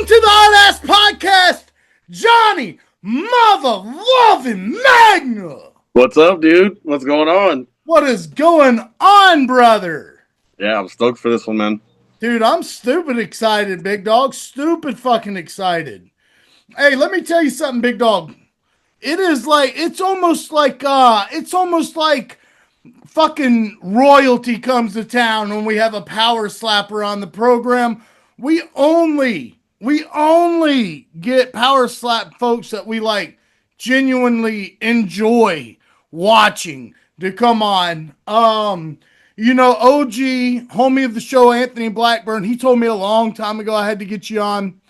to the Oddass podcast, Johnny Mother Loving Magna. What's up, dude? What's going on? What is going on, brother? Yeah, I'm stoked for this one, man. Dude, I'm stupid excited, big dog. Stupid fucking excited. Hey, let me tell you something, big dog. It's almost like fucking royalty comes to town when we have a power slapper on the program. We only get power slap folks that we like genuinely enjoy watching to come on. OG, homie of the show, Anthony Blackburn, he told me a long time ago I had to get you on.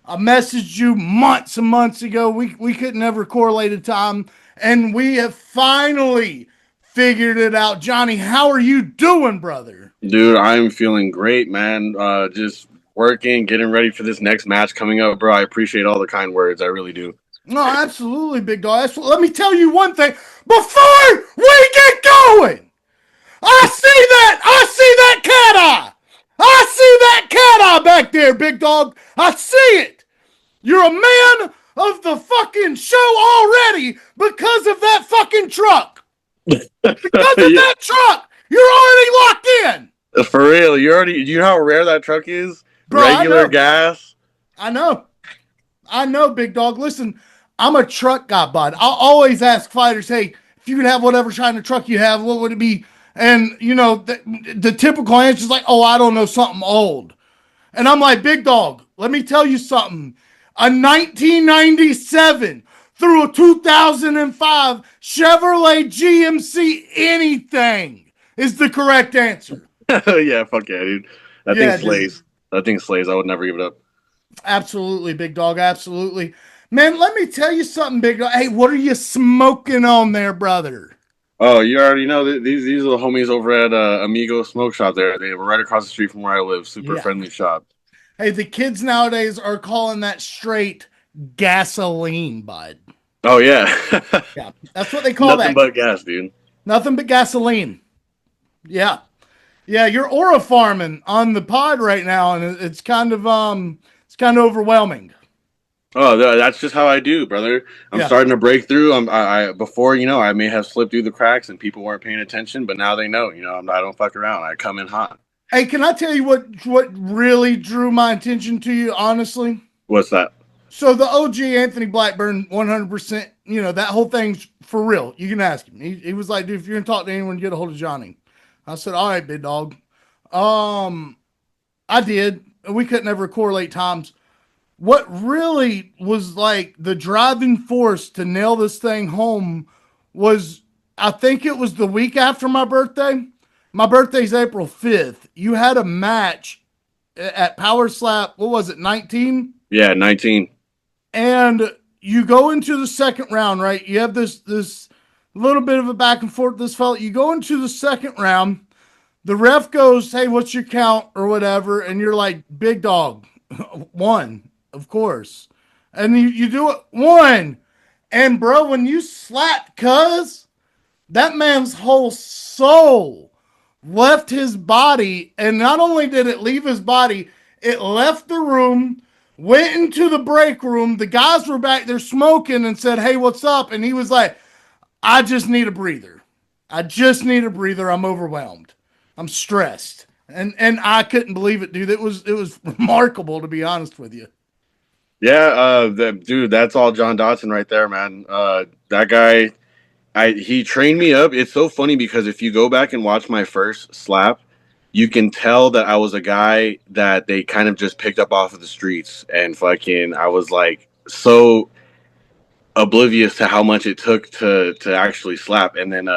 I messaged you months and months ago. We couldn't ever correlate a time, and we have finally figured it out. Johnny, how are you doing, brother? Dude, I'm feeling great, man. Just working, getting ready for this next match coming up, bro. I appreciate all the kind words. I really do. No, absolutely, big dog. Let me tell you one thing before we get going. I see that cat eye. I see that cat eye back there, big dog. I see it. You're a man of the fucking show already because of that fucking truck. Because of that truck, you're already locked in. For real, do you know how rare that truck is? Bro, regular gas. I know, big dog. Listen, I'm a truck guy, bud. I'll always ask fighters, hey, if you could have whatever kind of truck you have, what would it be? And, the typical answer is like, oh, I don't know, something old. And I'm like, big dog, let me tell you something. A 1997 through a 2005 Chevrolet GMC anything is the correct answer. Yeah, fuck yeah, dude. That thing slays. Dude. That thing slays. I would never give it up. Absolutely, big dog. Absolutely. Man, let me tell you something, big dog. Hey, what are you smoking on there, brother? Oh, you already know these are the homies over at Amigo Smoke Shop. They were right across the street from where I live. Super friendly shop. Hey, the kids nowadays are calling that straight gasoline, bud. Oh, yeah. Yeah, that's what they call Nothing but gas, dude. Nothing but gasoline. Yeah. Yeah, you're aura farming on the pod right now, and it's kind of overwhelming. Oh, that's just how I do, brother. I'm starting to break through. Before, I may have slipped through the cracks and people weren't paying attention, but now they know. I don't fuck around. I come in hot. Hey, can I tell you what really drew my attention to you, honestly? What's that? So the OG Anthony Blackburn, 100%, that whole thing's for real. You can ask him. He was like, dude, if you're going to talk to anyone, get a hold of Johnny. I said, all right, big dog. I did. We couldn't ever correlate times. What really was like the driving force to nail this thing home was, I think it was the week after my birthday. My birthday's April 5th. You had a match at Powerslap. What was it, 19? Yeah, 19. And you go into the second round, right? You have this little bit of a back and forth. This fella, you go into the second round. The ref goes, hey, what's your count or whatever? And you're like, big dog, 1, of course. And you do it 1. And bro, when you slap cuz, that man's whole soul left his body. And not only did it leave his body, it left the room, went into the break room. The guys were back there smoking and said, hey, what's up? And he was like, I just need a breather. I'm overwhelmed. I'm stressed. And I couldn't believe it, dude. It was remarkable, to be honest with you. Yeah, dude, that's all John Dotson right there, man. That guy, he trained me up. It's so funny because if you go back and watch my first slap, you can tell that I was a guy that they kind of just picked up off of the streets, and fucking, I was like so oblivious to how much it took to actually slap. And then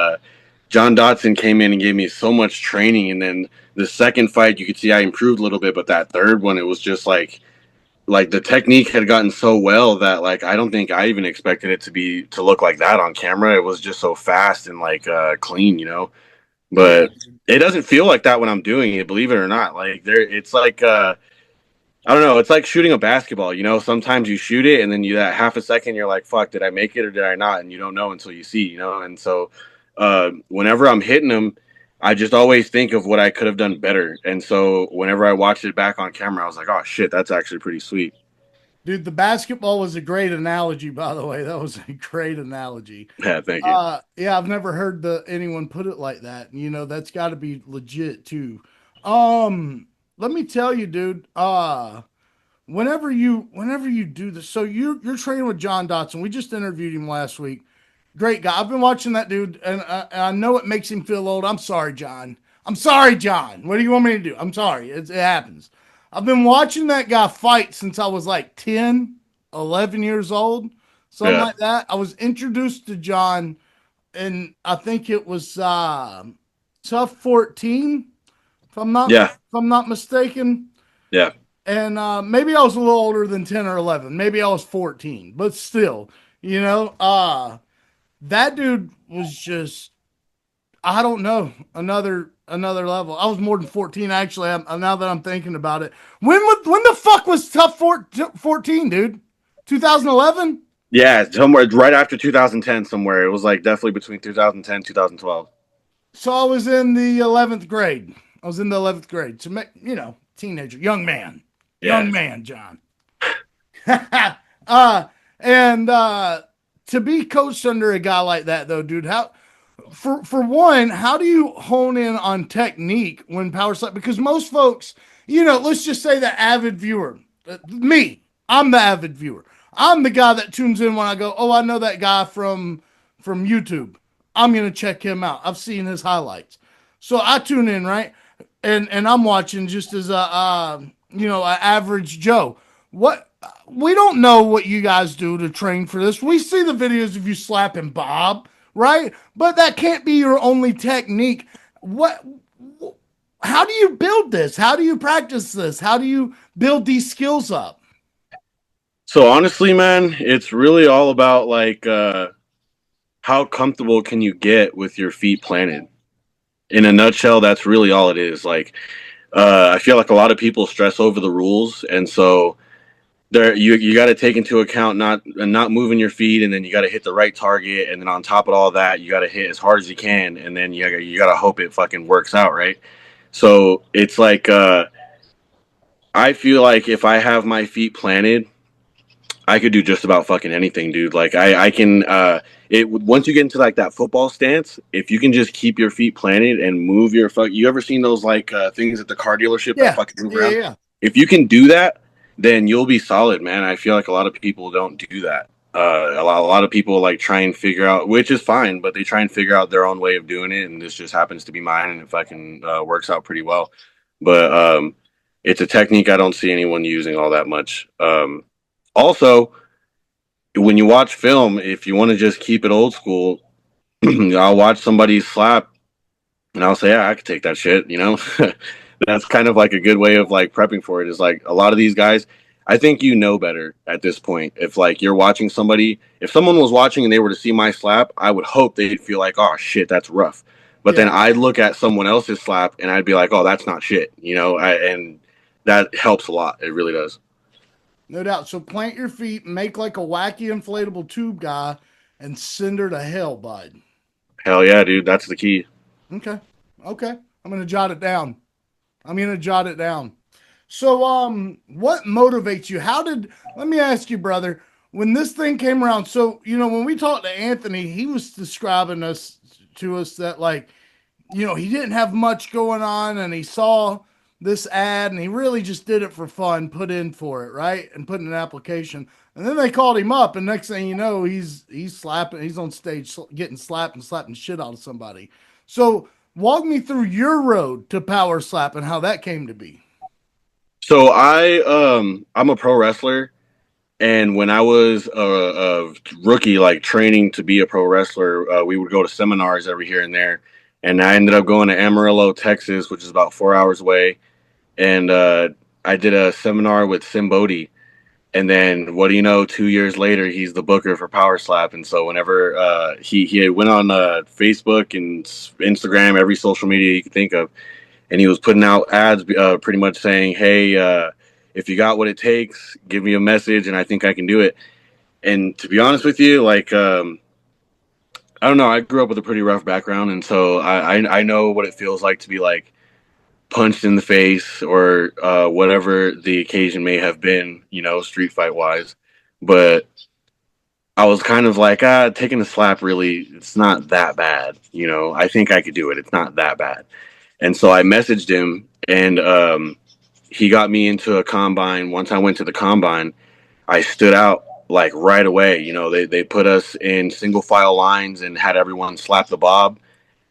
John Dotson came in and gave me so much training, and then the second fight you could see I improved a little bit, but that third one, it was just like the technique had gotten so well that like I don't think I even expected it to look like that on camera. It was just so fast and like clean, but it doesn't feel like that when I'm doing it, believe it or not. Like it's like I don't know. It's like shooting a basketball. Sometimes you shoot it and then that half a second you're like, fuck, did I make it or did I not? And you don't know until you see, And so whenever I'm hitting them, I just always think of what I could have done better. And so whenever I watched it back on camera, I was like, oh shit, that's actually pretty sweet. Dude, the basketball was a great analogy, by the way. That was a great analogy. Yeah, thank you. Yeah, I've never heard anyone put it like that. You know, that's got to be legit too. Let me tell you, dude. Whenever you do this, so you're training with John Dotson. We just interviewed him last week. Great guy. I've been watching that dude, and I know it makes him feel old. I'm sorry, John. I'm sorry, John. What do you want me to do? I'm sorry. It happens. I've been watching that guy fight since I was like 10, 11 years old, something Yeah, like that. I was introduced to John, and I think it was tough 14, yeah, if I'm not mistaken. yeah. And maybe I was a little older than 10 or 11. Maybe I was 14, but still, you know, that dude was just, I don't know, another level. I was more than 14 actually. Now that I'm thinking about it. When the fuck was tough 14, dude? 2011? Yeah, somewhere right after 2010, somewhere. It was like definitely between 2010 2012. So I was in the 11th grade. I was in the 11th grade. So, teenager, young man, Yeah. John. uh, and to be coached under a guy like that, though, dude, how for one, how do you hone in on technique when power slap? Because most folks, let's just say the avid viewer, me, I'm the avid viewer. I'm the guy that tunes in when I go, oh, I know that guy from YouTube. I'm gonna check him out. I've seen his highlights, so I tune in, right, and I'm watching just as a average Joe. What We don't know what you guys do to train for this. We see the videos of you slapping Bob, right? But that can't be your only technique. What? How do you build this? How do you practice this? How do you build these skills up? So honestly, man, it's really all about like how comfortable can you get with your feet planted. In a nutshell, that's really all it is. Like I feel like a lot of people stress over the rules, and so there you got to take into account not moving your feet, and then you got to hit the right target, and then on top of all that, you got to hit as hard as you can, and then you got to hope it fucking works out, right? So it's like I feel like if I have my feet planted, I could do just about fucking anything, dude. Like I can it once you get into like that football stance, if you can just keep your feet planted and move your fuck. You ever seen those like things at the car dealership that Yeah, fucking move yeah, around? yeah. If you can do that, then you'll be solid, man. I feel like a lot of people don't do that. A lot of people like try and figure out, which is fine, but they try and figure out their own way of doing it, and this just happens to be mine, and it fucking works out pretty well. But it's a technique I don't see anyone using all that much. Also, when you watch film, if you want to just keep it old school, I'll watch somebody slap and I'll say, yeah, I could take that shit, you know? That's kind of like a good way of like prepping for it. Is like a lot of these guys, I think you know better at this point. If like you're watching somebody, if someone was watching and they were to see my slap, I would hope they'd feel like, oh shit, that's rough. But then Yeah. I'd look at someone else's slap and I'd be like, oh, that's not shit, you know? And that helps a lot. It really does. No doubt. So plant your feet, make like a wacky inflatable tube guy, and send her to hell, bud. Hell yeah, dude. That's the key. Okay. Okay. I'm gonna jot it down. I'm gonna jot it down. So, what motivates you? Let me ask you, brother, when this thing came around? So, when we talked to Anthony, he was describing to us that, like, he didn't have much going on and he saw this ad and he really just did it for fun, put in for it, right? And put in an application. And then they called him up, and next thing you know, he's slapping, he's on stage getting slapped and slapping shit out of somebody. So, walk me through your road to power slap and how that came to be. So I'm a pro wrestler, and when I was a rookie, like training to be a pro wrestler, we would go to seminars every here and there. And I ended up going to Amarillo, Texas, which is about 4 hours away. And I did a seminar with Sim Bodie. And then what do you know? 2 years later, he's the booker for Power Slap. And so whenever he went on Facebook and Instagram, every social media you could think of, and he was putting out ads, pretty much saying, "Hey, if you got what it takes, give me a message, and I think I can do it." And to be honest with you, like I don't know, I grew up with a pretty rough background, and so I know what it feels like to be like punched in the face or whatever the occasion may have been, street fight wise. But I was kind of like, taking a slap really, it's not that bad. I think I could do it. It's not that bad. And so I messaged him, and he got me into a combine. Once I went to the combine, I stood out like right away. They put us in single file lines and had everyone slap the bob.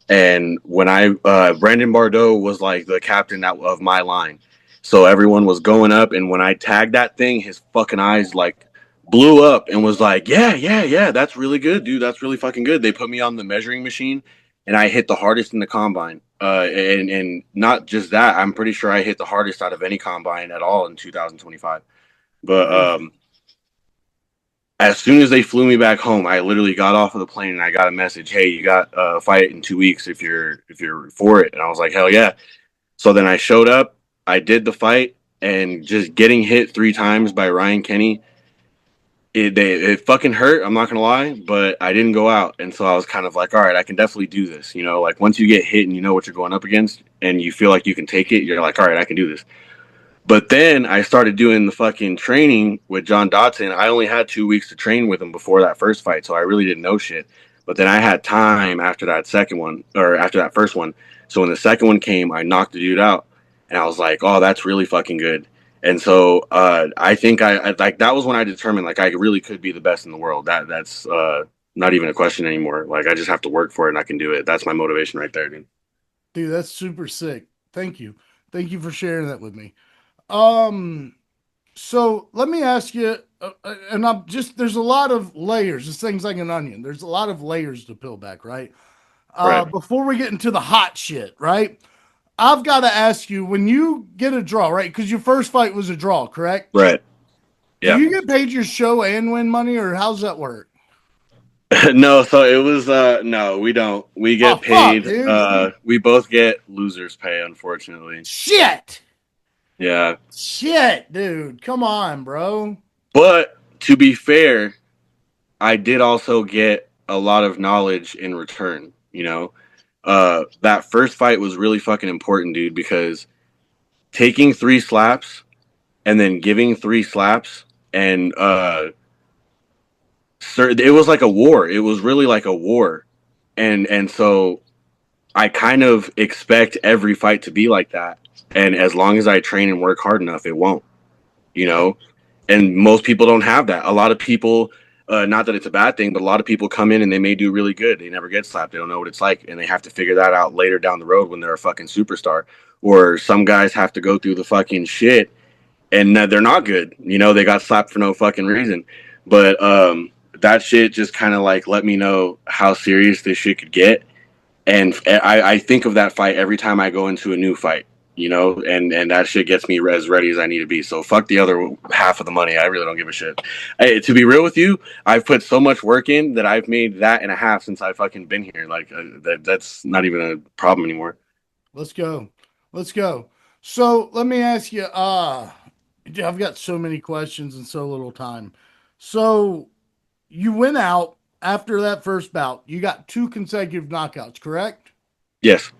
And when Brandon Bardot was like the captain of my line. So everyone was going up. And when I tagged that thing, his fucking eyes like blew up and was like, yeah, yeah, yeah, that's really good, dude. That's really fucking good. They put me on the measuring machine and I hit the hardest in the combine. And not just that, I'm pretty sure I hit the hardest out of any combine at all in 2025. But Crazy. as soon as they flew me back home, I literally got off of the plane and I got a message, "Hey, you got a fight in 2 weeks if you're for it." And I was like, "Hell yeah!" So then I showed up, I did the fight, and just getting hit 3 times by Ryan Kenny, it fucking hurt. I'm not gonna lie, but I didn't go out, and so I was kind of like, "All right, I can definitely do this." Like once you get hit and you know what you're going up against, and you feel like you can take it, you're like, "All right, I can do this." But then I started doing the fucking training with John Dotson. I only had 2 weeks to train with him before that first fight, so I really didn't know shit. But then I had time after that second one, or after that first one. So when the second one came, I knocked the dude out, and I was like, "Oh, that's really fucking good." And so I think I like that was when I determined like I really could be the best in the world. That's not even a question anymore. Like I just have to work for it and I can do it. That's my motivation right there, dude. Dude, that's super sick. Thank you. Thank you for sharing that with me. Um, so let me ask you, and I'm just, there's a lot of layers. This thing's like an onion. There's a lot of layers to peel back, right? Right, Before we get into the hot shit, right? I've got to ask you, when you get a draw, right? Because your first fight was a draw, correct? right, Do yeah. you get paid your show and win money, or how's that work? No, so it was no, we don't. We Oh, get fuck, paid. dude. We both get losers pay, unfortunately. Shit. Yeah. Shit, dude. Come on, bro. But to be fair, I did also get a lot of knowledge in return. That first fight was really fucking important, dude, because taking 3 slaps and then giving 3 slaps and it was like a war. It was really like a war. And so I kind of expect every fight to be like that. And as long as I train and work hard enough, it won't, you know? And most people don't have that. A lot of people, not that it's a bad thing, but a lot of people come in and they may do really good. They never get slapped. They don't know what it's like. And they have to figure that out later down the road when they're a fucking superstar. Or some guys have to go through the fucking shit and they're not good. They got slapped for no fucking reason. But that shit just kind of like let me know how serious this shit could get, and I think of that fight every time I go into a new fight, and that shit gets me as ready as I need to be. So fuck the other half of the money. I really don't give a shit. To be real with you, I've put so much work in that I've made that and a half since I fucking been here. Like that's not even a problem anymore. Let's go. Let's go. So let me ask you, I've got so many questions and so little time. So you went out after that first bout. You got two consecutive knockouts, correct? Yes.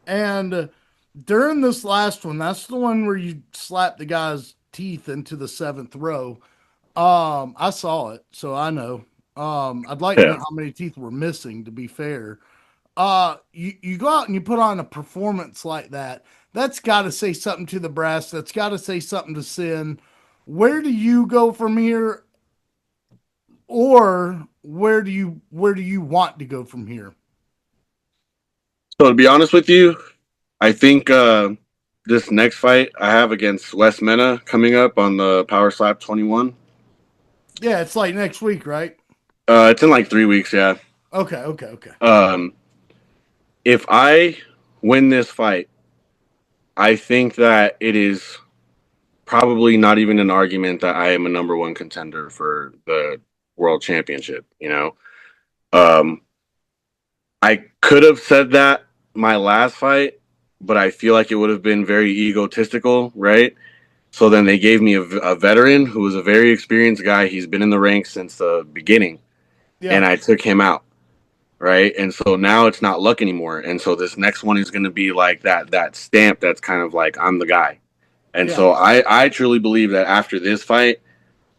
And during this last one, that's the one where you slapped the guy's teeth into the seventh row. I saw it, so I know. I'd like to know Yeah. how many teeth were missing, to be fair. You go out and you put on a performance like that. That's got to say something to the brass. That's got to say something to Sin. Where do you go from here, or where do you want to go from here? So to be honest with you, I think this next fight I have against Wes Mena coming up on the Powerslap 21. Yeah, it's like next week, right? It's in like 3 weeks. Yeah. Okay, okay, okay. Um, if I win this fight, I think that it is probably not even an argument that I am a number one contender for the world championship. Um, I could have said that my last fight, but I feel like it would have been very egotistical, right? So then they gave me a veteran who was a very experienced guy. He's been in the ranks since the beginning, and Yeah. I took him out. right? And so now it's not luck anymore. And so this next one is going to be like that stamp that's kind of like I'm the guy. And Yeah, so I truly believe that after this fight,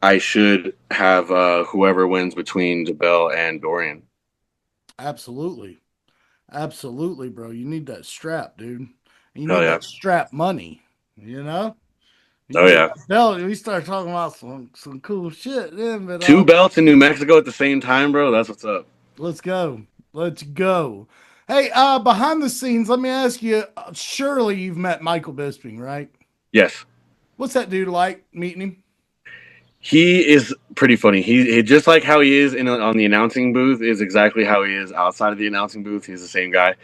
I should have whoever wins between DeBell and Dorian. absolutely. Absolutely, bro. You need that strap, dude. You Oh need yeah, that strap money, you know? You oh get yeah. that belt, we start talking about some cool shit then, but Two belts in New Mexico at the same time, bro. That's what's up. let's go. Let's go. Hey, behind the scenes, let me ask you, surely you've met Michael Bisping, right? Yes. What's that dude like meeting him? He is pretty funny. He just like how he is on the announcing booth is exactly how he is outside of the announcing booth. He's the same guy.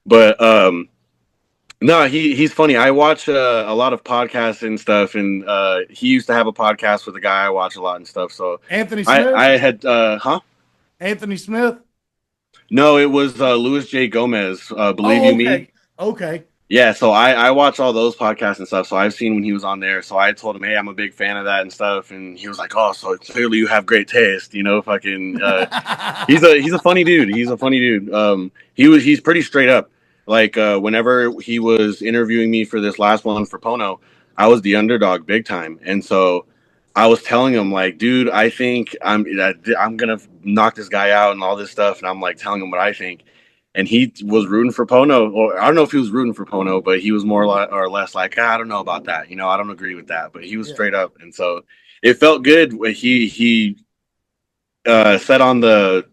But no, he's funny. I watch a lot of podcasts and stuff, and he used to have a podcast with a guy I watch a lot and stuff. So Anthony I Smith? I had huh? Anthony Smith? No, it was Louis J. Gomez. Believe Oh, You Me. okay. Okay. Yeah, so I watch all those podcasts and stuff. So I've seen when he was on there. So I told him, hey, I'm a big fan of that and stuff. And he was like, oh, so clearly you have great taste, you know, fucking. He's a funny dude. He's a funny dude. He's pretty straight up. Like whenever he was interviewing me for this last one for Pono, I was the underdog big time, and so I was telling him like, dude, I think I'm gonna knock this guy out and all this stuff, and I'm like telling him what I think, and he was rooting for Pono, or I don't know if he was rooting for Pono, but he was more or less like, I don't know about that, you know, I don't agree with that, but he was Yeah. straight up, and so it felt good when he said on the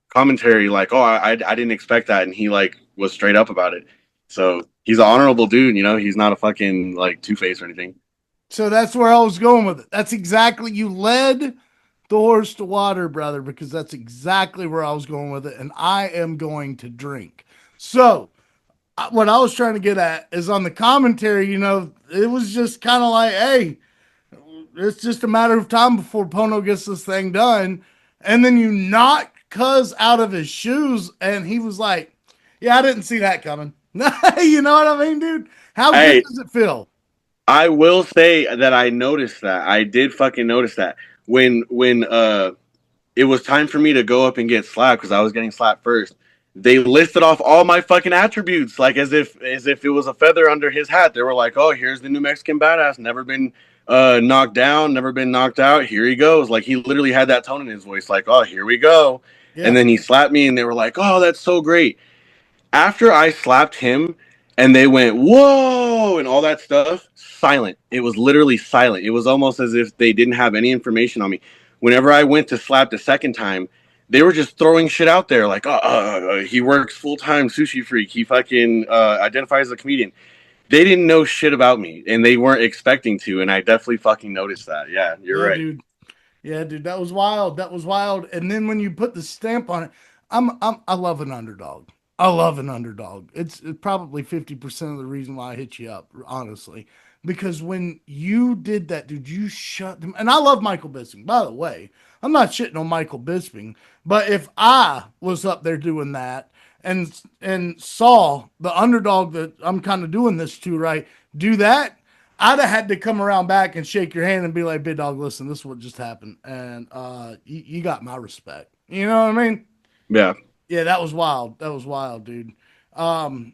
commentary like, "Oh, I didn't expect that," and he like was straight up about it. So he's an honorable dude, you know. He's not a fucking like two face or anything. So that's where I was going with it. That's exactly, you led the horse to water, brother, because that's exactly where I was going with it. And I am going to drink. So, what I was trying to get at is on the commentary, it was just kind of like, hey, it's just a matter of time before Pono gets this thing done. And then you knock Cuz out of his shoes, and he was like, yeah, I didn't see that coming. You know what I mean, dude? How good Hey, does it feel? I will say that I noticed that. I did fucking notice that when it was time for me to go up and get slapped because I was getting slapped first. They listed off all my fucking attributes like as if it was a feather under his hat. They were like, "Oh, here's the new Mexican badass. Never been knocked down, never been knocked out. Here he goes." Like he literally had that tone in his voice, like, "Oh, here we go." And Yeah. then he slapped me, and they were like, "Oh, that's so great." After I slapped him, and they went, "Whoa," and all that stuff, silent. It was literally silent. It was almost as if they didn't have any information on me. Whenever I went to slap the second time, they were just throwing shit out there like, he works full time sushi freak. He fucking identifies as a comedian. They didn't know shit about me, and they weren't expecting to. And I definitely fucking noticed that. Yeah, you're Yeah, right. dude. Yeah, dude, that was wild. That was wild. And then when you put the stamp on it, I love an underdog. I love an underdog. It's probably 50% of the reason why I hit you up, honestly. Because when you did that, dude, you shut them. And I love Michael Bisping, by the way. I'm not shitting on Michael Bisping, but if I was up there doing that and saw the underdog that I'm kind of doing this to, right, do that, I'd have had to come around back and shake your hand and be like, "Big dog, listen, this is what just happened, and you got my respect." You know what I mean? Yeah. Yeah, that was wild. That was wild, dude.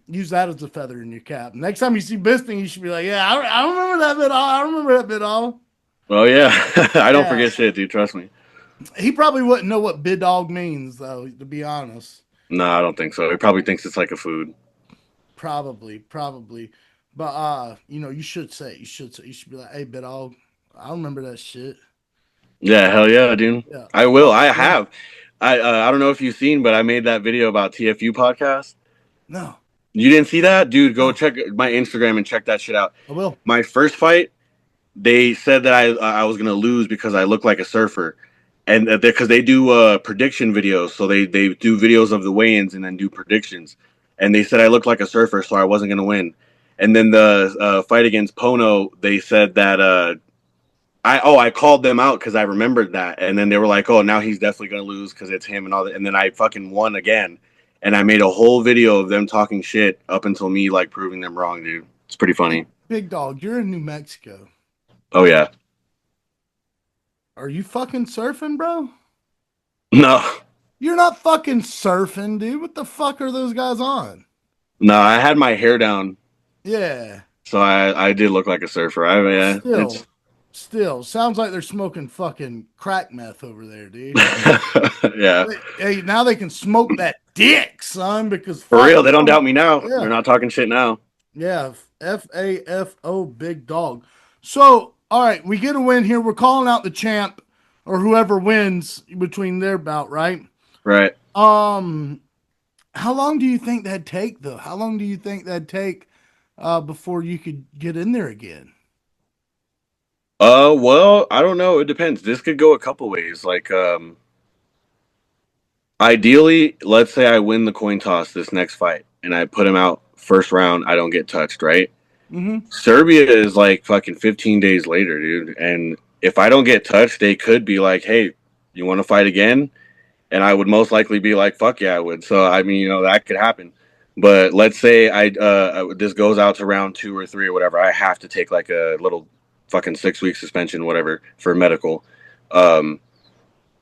Use that as a feather in your cap. Next time you see Bisping, you should be like, "Yeah, I remember that bit. All. I remember that bit. All." Well, yeah. I don't Yeah, forget shit, dude. Trust me. he probably wouldn't know what big dog means, though. To be honest, No, I don't think so. He probably thinks it's like a food. probably. But you should say it. You should be like, "Hey, big dog, I remember that shit." Yeah, hell yeah, dude. Yeah. I will. I Yeah. have. I don't know if you've seen, but I made that video about TFU podcast. No. You didn't see that, dude? Go No. check my Instagram and check that shit out. I will. My first fight, they said that I was gonna lose because I look like a surfer, and because they do prediction videos, so they do videos of the weigh-ins and then do predictions, and they said I looked like a surfer, so I wasn't gonna win. And then the fight against Pono, they said that I called them out because I remembered that, and then they were like, "Oh, now he's definitely gonna lose because it's him and all that." And then I fucking won again, and I made a whole video of them talking shit up until me like proving them wrong, dude. It's pretty funny. Big dog, you're in New Mexico. Oh yeah, Are you fucking surfing, bro? no, You're not fucking surfing, dude. What the fuck are those guys on? No, I had my hair down, Yeah. so I did look like a surfer. I yeah, it's Still, still sounds like they're smoking fucking crack meth over there, dude. yeah. Hey, now they can smoke that dick, son, because For fuck real, they don't them. doubt me now. They're Yeah, not talking shit now. yeah. FAFO, big dog. So, all right, we get a win here. We're calling out the champ or whoever wins between their bout, right? Right. Um, how long do you think that'd take, though? How long do you think that'd take before you could get in there again? Well, I don't know. It depends. This could go a couple ways. Like, ideally, let's say I win the coin toss this next fight and I put him out first round, I don't get touched, right? Mm-hmm. Serbia is like fucking 15 days later, dude. And if I don't get touched, they could be like, hey, you want to fight again? And I would most likely be like, fuck yeah, I would. So, I mean, that could happen. But let's say this goes out to round 2 or 3 or whatever. I have to take like a little fucking 6 week suspension, whatever, for medical. Um,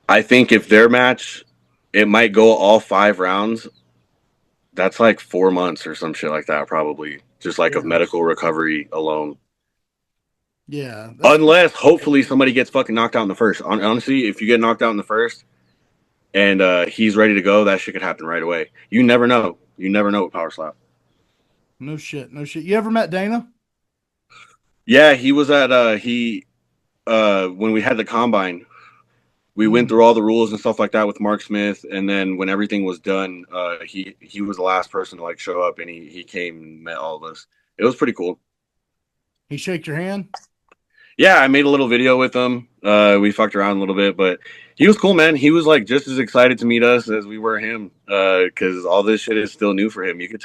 I think if their match, it might go all 5 rounds. That's like 4 months or some shit like that, probably. Just like of Yeah, medical recovery alone. yeah. That's pretty. Unless hopefully somebody gets fucking knocked out in the first. Honestly, if you get knocked out in the first and he's ready to go, that shit could happen right away. You never know. You never know with Powerslap. No shit, no shit. You ever met Dana? Yeah, he was at when we had the combine, we went Mm. through all the rules and stuff like that with Mark Smith, and then when everything was done, he was the last person to like show up, and he came and met all of us. It was pretty cool. He shake your hand? Yeah, I made a little video with him. We fucked around a little bit, but he was cool, man. He was like just as excited to meet us as we were him, because all this shit is still new for him. You can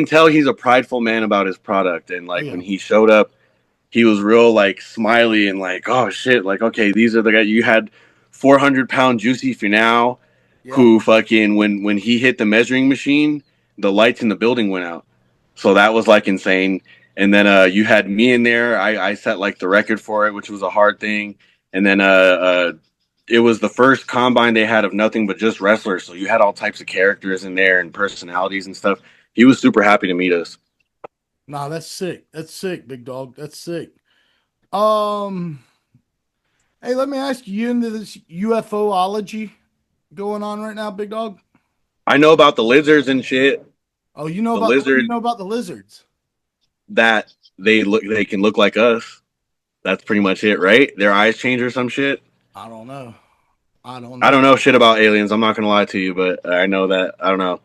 tell he's a prideful man about his product, and Oh like when yeah, he showed up, he was real like smiley and like, oh shit, like okay, these are the guys you had. 400-pound Juicy Finau, yeah. who fucking when he hit the measuring machine, the lights in the building went out. So that was like insane. And then you had me in there. I set like the record for it, which was a hard thing. And then it was the first combine they had of nothing but just wrestlers. So you had all types of characters in there and personalities and stuff. He was super happy to meet us. Nah, that's sick. That's sick, big dog. That's sick. Um, hey, let me ask you, you into this UFOlogy going on right now, big dog? I know about the lizards and shit. Oh, you know The about what do you lizard know about the lizards? that they can look like us. That's pretty much it, right? Their eyes change or some shit. I don't know. I don't I don't know. know shit about aliens. I'm not gonna lie to you, but I know that I don't know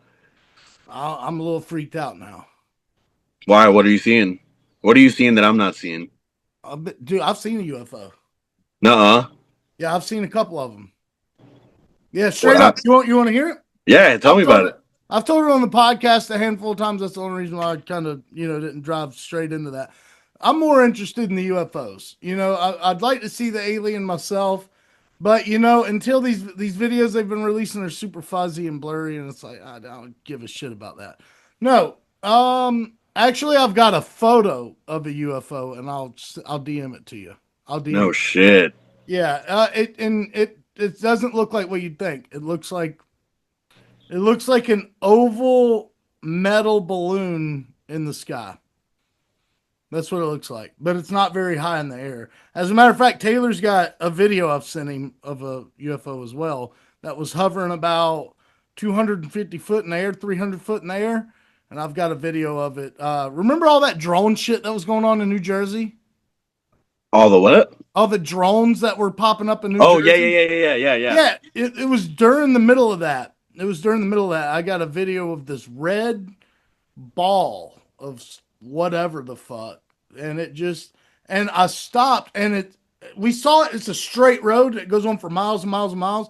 I'm a little freaked out now. why. What are you seeing? What are you seeing that I'm not seeing? Dude, I've seen a UFO. Nuh-uh. Yeah, I've seen a couple of them. Yeah, What straight up. happened? You want to hear it? Yeah, tell I've me told about it. it. I've told it on the podcast a handful of times. That's the only reason why I kind of didn't drive straight into that. I'm more interested in the UFOs. I'd like to see the alien myself, but until these videos they've been releasing are super fuzzy and blurry, and it's like I don't give a shit about that. No, actually, I've got a photo of a UFO, and I'll DM it to you. I'll DM No it. shit. Yeah, it doesn't look like what you'd think. It looks like an oval metal balloon in the sky. That's what it looks like, but it's not very high in the air. As a matter of fact, Taylor's got a video I've sent him of a UFO as well that was hovering about 250 foot in the air, 300 foot in the air, and I've got a video of it. Remember all that drone shit that was going on in New Jersey? All the what? All the drones that were popping up in New Oh yeah, yeah, Jersey? yeah, yeah, yeah, yeah, yeah. Yeah, it was during the middle of that. It was during the middle of that. I got a video of this red ball of whatever the fuck, and and I stopped, and we saw it. It's a straight road that goes on for miles and miles and miles.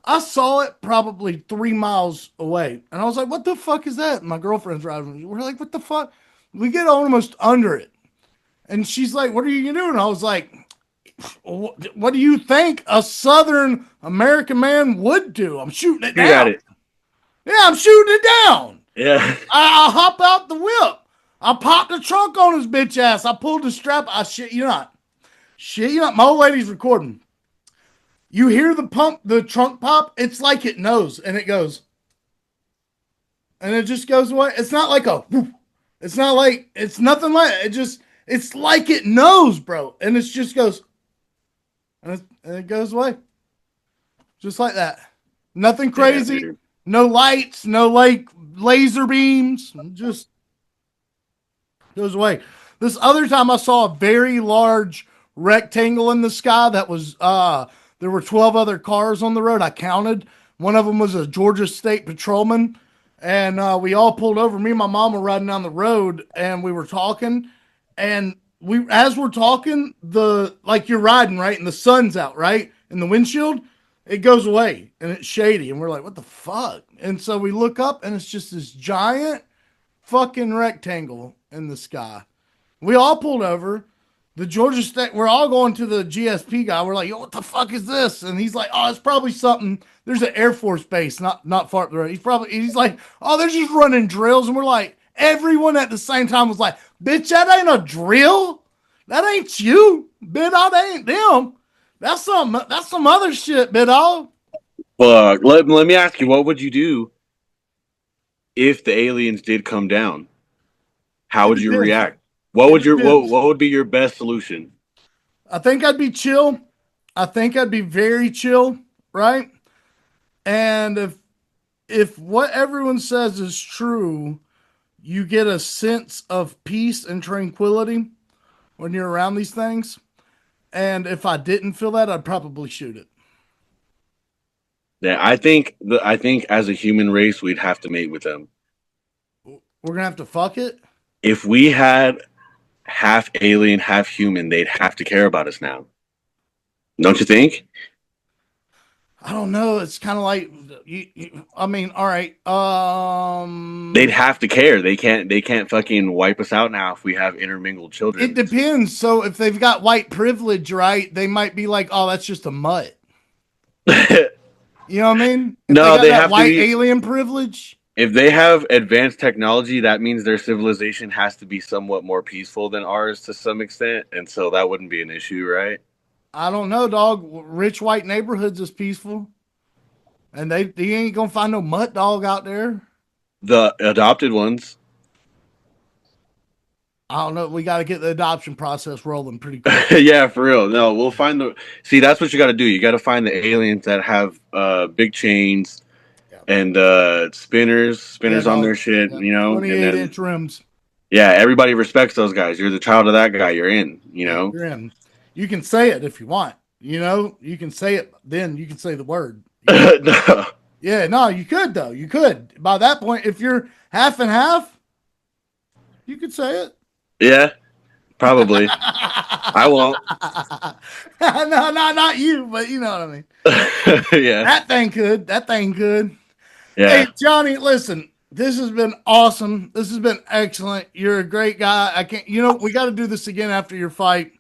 I saw it probably 3 miles away, and I was like, "What the fuck is that?" And my girlfriend's driving. We're like, "What the fuck?" We get almost under it, and she's like, "What are you gonna do?" And I was like, what do you think a Southern American man would do? I'm shooting it Shoot at down. it. Yeah, I'm shooting it down. Yeah. I hop out the whip. I popped the trunk on his bitch ass. I pulled the strap. I shit you not. Shit you not. My old lady's recording. You hear the trunk pop. It's like it knows, and it goes, and it just goes away. It's not like a. Whoosh. It's not like it's nothing like it. Just it's like it knows, bro, and it just goes, and it goes away, just like that. Nothing Yeah, crazy. dude. No lights. No like laser beams. Just goes away. This other time I saw a very large rectangle in the sky that was there were 12 other cars on the road. I counted. One of them was a Georgia State patrolman. And we all pulled over. Me and my mom were riding down the road and we were talking. And we as we're talking, the like you're riding, right? And the sun's out, right? In the windshield, it goes away and it's shady. And we're like, what the fuck? And so we look up and it's just this giant fucking rectangle in the sky. We all pulled over. The Georgia State, we're all going to the GSP guy. We're like, yo, what the fuck is this? And he's like, oh, it's probably something. There's an Air Force base not far up the road. He's like, oh, they're just running drills. And we're like, everyone at the same time was like, bitch, that ain't a drill. That ain't you. Bitch, that ain't them. That's some other shit, bitch. Well, let me ask you, what would you do if the aliens did come down? How It would you depends. react? What It would your depends. what would be your best solution? I think I'd be chill. I think I'd be very chill, right? And if what everyone says is true, you get a sense of peace and tranquility when you're around these things. And if I didn't feel that, I'd probably shoot it. Yeah, I think as a human race, we'd have to mate with them. We're gonna have to fuck it. If we had half alien, half human, they'd have to care about us now. Don't you think? I don't know. It's kind of like I mean, all right. They'd have to care. They can't fucking wipe us out now if we have intermingled It children. depends. So if they've got white privilege, right, they might be like, oh, that's just a mutt. You know what I mean? If they No, got they that have to white be. alien privilege, If they have advanced technology, that means their civilization has to be somewhat more peaceful than ours to some extent, and so that wouldn't be an issue, right? I don't know, dog. Rich white neighborhoods is peaceful, and they ain't gonna find no mutt dog out there. The adopted ones. I don't know. We got to get the adoption process rolling pretty quick. Yeah, for real. No, we'll find the. See, that's what you got to do. You got to find the aliens that have big chains Yeah, and yeah, spinners on dog. their shit, Yeah, you know. And 28 then inch rims. yeah, everybody respects those guys. You're the child of that guy. You're in, you Yeah, know. you're in. You can say it if you want. You know, you can say it. Then you can say the word. You know. No. Yeah, no, you could though. You could by that point if you're half and half, you could say it. Yeah, probably. I won't. No, not you, but you know what I mean. Yeah, That thing could. That thing could. Hey, yeah, Johnny, listen, this has been awesome. This has been excellent. You're a great guy. I can't, we got to do this again after your fight.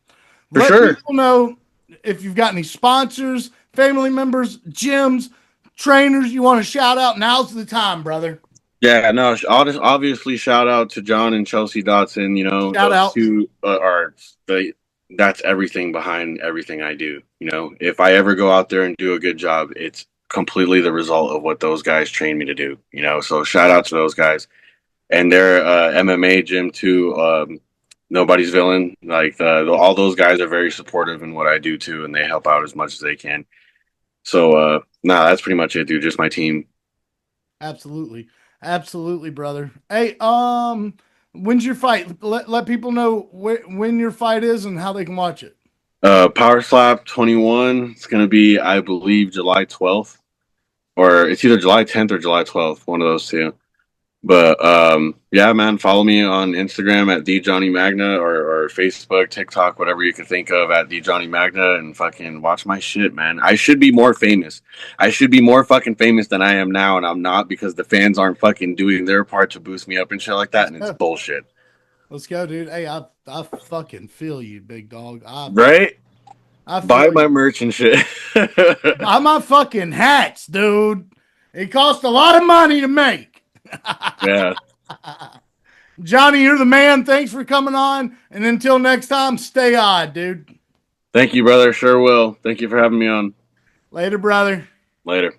for Let sure. people know if you've got any sponsors, family members, gyms, trainers you want to shout out. Now's the time, brother. Yeah, no, I'll just obviously shout out to John and Chelsea Dotson. You know, Shout those out. two are the that's everything behind everything I do. You know, if I ever go out there and do a good job, it's completely the result of what those guys trained me to do. You know, so shout out to those guys and their MMA gym too. Nobody's villain. Like all those guys are very supportive in what I do too, and they help out as much as they can. So, nah, that's pretty much it, dude. Just my team. Absolutely. Absolutely, brother. Hey, when's your fight? Let people know when your fight is and how they can watch it. Powerslap 21. It's gonna be, I believe, July 12th, or it's either July 10th or July 12th, one of those two. But yeah, man, follow me on Instagram at the Johnny Magna or Facebook, TikTok, whatever you can think of at the Johnny Magna, and fucking watch my shit, man. I should be more famous. I should be more fucking famous than I am now, and I'm not because the fans aren't fucking doing their part to boost me up and shit like that, Let's and it's go. bullshit. Let's go, dude. Hey, I fucking feel you, big dog. Right? I Buy feel my you. merch and shit. Buy my fucking hats, dude. It costs a lot of money to make. Yeah. Johnny, you're the man. Thanks for coming on. And until next time, stay odd, dude. Thank you, brother. Sure will. Thank you for having me on. Later, brother. Later.